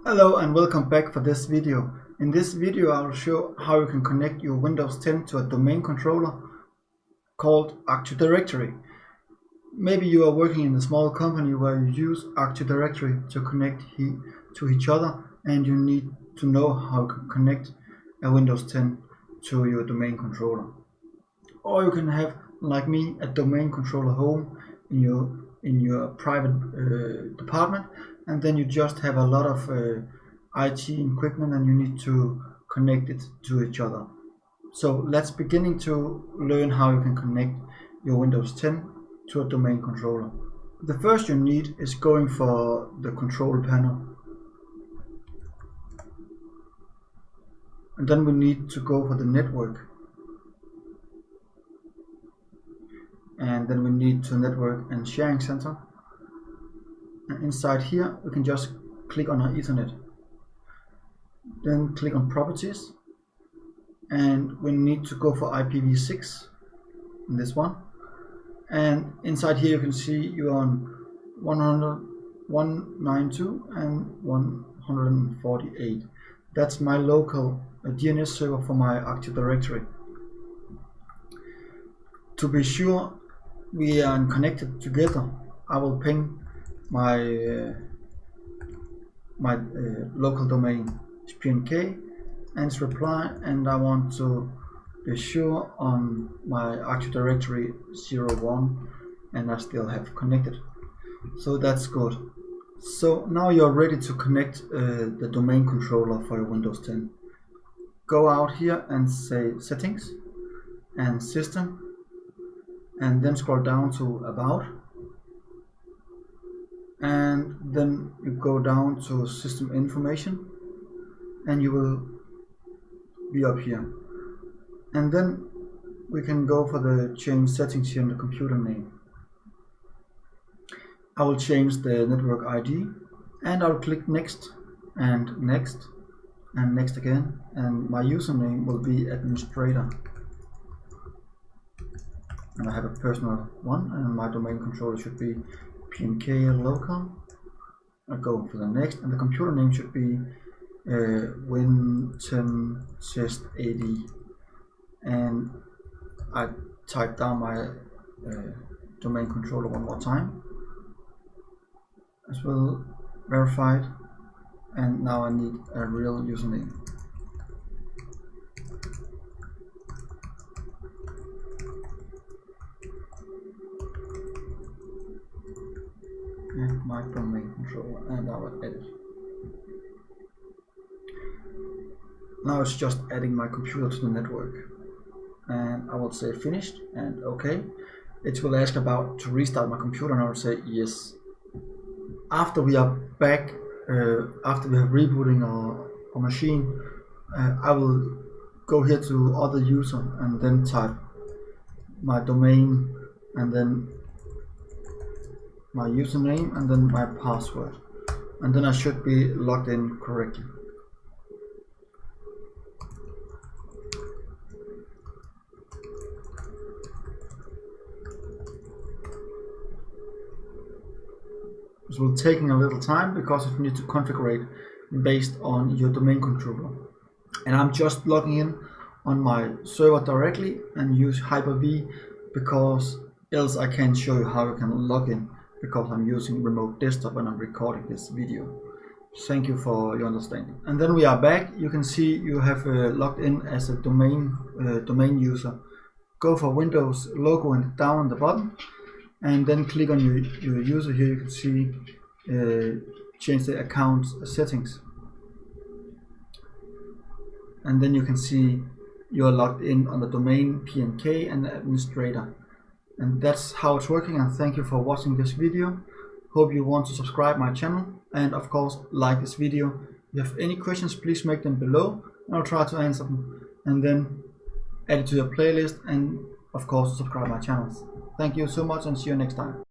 Hello and welcome back for this video. In this video I will show how you can connect your Windows 10 to a domain controller called Active Directory. Maybe you are working in a small company where you use Active Directory to connect to each other, and you need to know how to connect a Windows 10 to your domain controller. Or you can have, like me, a domain controller home in your private department, and then you just have a lot of IT equipment and you need to connect it to each other. So let's begin to learn how you can connect your Windows 10 to a domain controller. The first you need is going for the control panel, and then we need to go for the network, and then we need to network and sharing center. And inside here we can just click on our Ethernet, then click on properties, and we need to go for IPv6 in this one. And inside here you can see you're on 192 and 148. That's my local DNS server for my Active Directory. To be sure we are connected together, I will ping my local domain PNK and its reply, and I want to be sure on my Active Directory 01, and I still have connected, so that's good. So now you're ready to connect the domain controller for your Windows 10. Go out here and say settings and system, and then scroll down to about, and then you go down to system information, and you will be up here. And then we can go for the change settings here in the computer name. I will change the network ID, and I'll click next and next and next again, and my username will be administrator, and I have a personal one, and my domain controller should be PNK local. I'll go for the next, and the computer name should be Win10Syst80, and I type down my domain controller one more time as well, verified, and now I need a real username. And my domain controller, and I will edit. Now it's just adding my computer to the network, and I will say finished and OK. It will ask about to restart my computer, and I will say yes. After we are back, after we have rebooting our machine, I will go here to other user and then type my domain, and then my username, and then my password, and then I should be logged in correctly. This will take a little time because you need to configure based on your domain controller, and I'm just logging in on my server directly and use Hyper-V, because else I can't show you how you can log in, because I'm using remote desktop when I'm recording this video. Thank you for your understanding. And then we are back. You can see you have logged in as a domain user. Go for Windows logo and down on the bottom, and then click on your user here. You can see change the account settings, and then you can see you are logged in on the domain PNK and administrator. And that's how it's working, and thank you for watching this video. Hope you want to subscribe my channel, and of course like this video. If you have any questions, please make them below and I'll try to answer them, and then add it to your playlist, and of course subscribe my channels. Thank you so much, and see you next time.